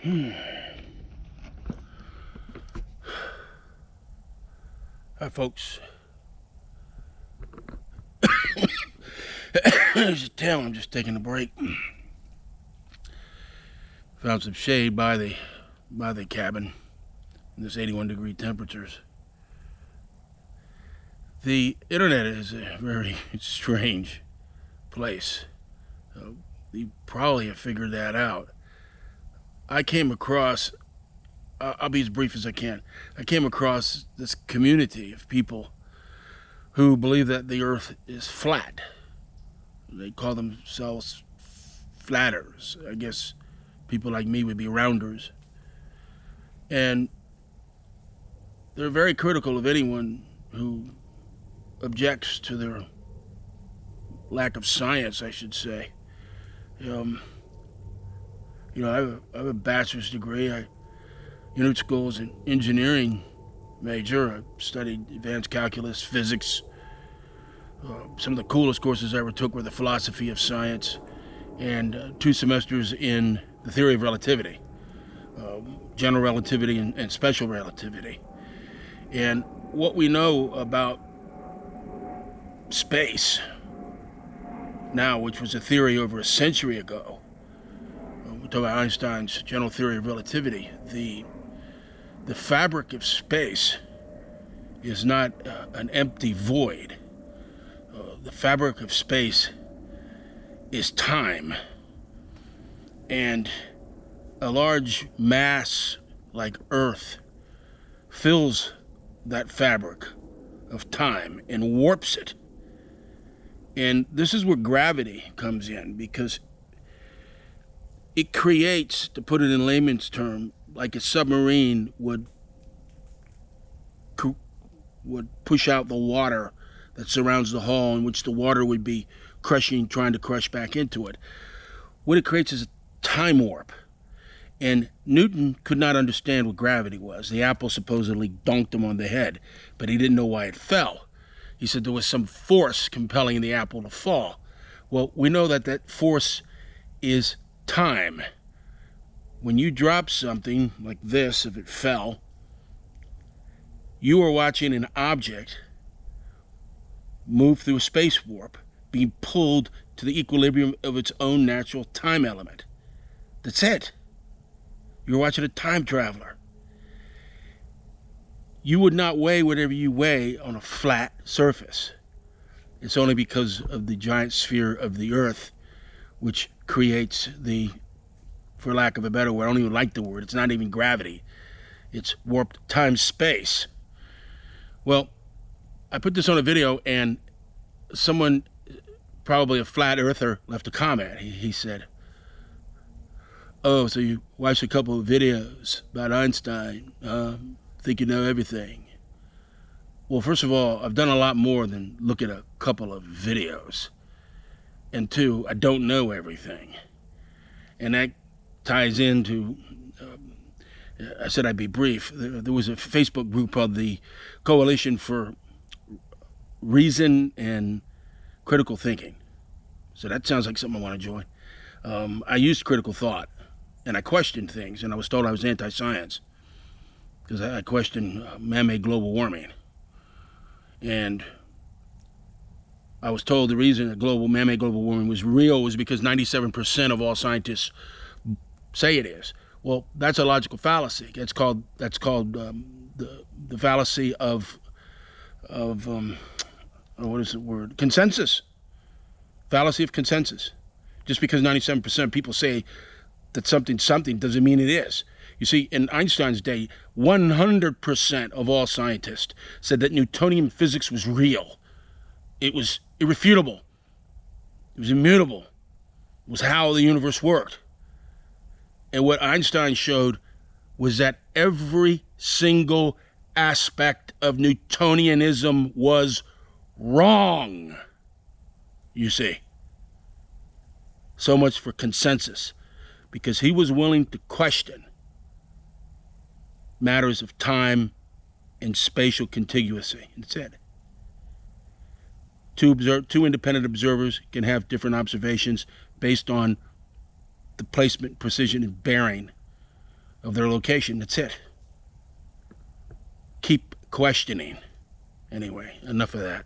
Hi, folks. As you tell, I'm just taking a break. Found some shade by the cabin in this 81-degree temperatures. The internet is a very strange place. You probably have figured that out. I came across, I'll be as brief as I can. I came across this community of people who believe that the earth is flat. They call themselves flatters. I guess people like me would be rounders. And they're very critical of anyone who objects to their lack of science, I should say. I have a bachelor's degree. I entered school as an engineering major. I studied advanced calculus, physics. Some of the coolest courses I ever took were the philosophy of science and 2 semesters in the theory of relativity, general relativity and special relativity. And what we know about space now, which was a theory over a century ago, we talk about Einstein's general theory of relativity. The fabric of space is not an empty void. The fabric of space is time. And a large mass like Earth fills that fabric of time and warps it. And this is where gravity comes in, because it creates, to put it in layman's term, like a submarine would push out the water that surrounds the hull, in which the water would be trying to crush back into it. What it creates is a time warp. And Newton could not understand what gravity was. The apple supposedly donked him on the head, but he didn't know why it fell. He said there was some force compelling the apple to fall. Well, we know that that force is time. When you drop something like this, if it fell, you are watching an object move through a space warp, being pulled to the equilibrium of its own natural time element. That's it. You're watching a time traveler. You would not weigh whatever you weigh on a flat surface. It's only because of the giant sphere of the Earth, which creates the, for lack of a better word, I don't even like the word, it's not even gravity. It's warped time-space. Well, I put this on a video, and someone, probably a flat earther, left a comment. He said, "Oh, so you watched a couple of videos about Einstein, think you know everything." Well, first of all, I've done a lot more than look at a couple of videos. And 2, I don't know everything. And that ties into, I said I'd be brief. There was a Facebook group called the Coalition for Reason and Critical Thinking. So that sounds like something I want to join. I used critical thought, and I questioned things, and I was told I was anti-science because I questioned man-made global warming. And I was told the reason that man-made global warming was real was because 97% of all scientists say it is. Well, that's a logical fallacy. That's called the fallacy of what is the word? Consensus. Fallacy of consensus. Just because 97% of people say that something doesn't mean it is. You see, in Einstein's day, 100% of all scientists said that Newtonian physics was real. It was irrefutable. It was immutable. It was how the universe worked. And what Einstein showed was that every single aspect of Newtonianism was wrong. You see. So much for consensus. Because he was willing to question matters of time and spatial contiguity. That's it. Two independent observers can have different observations based on the placement, precision, and bearing of their location. That's it. Keep questioning. Anyway, enough of that.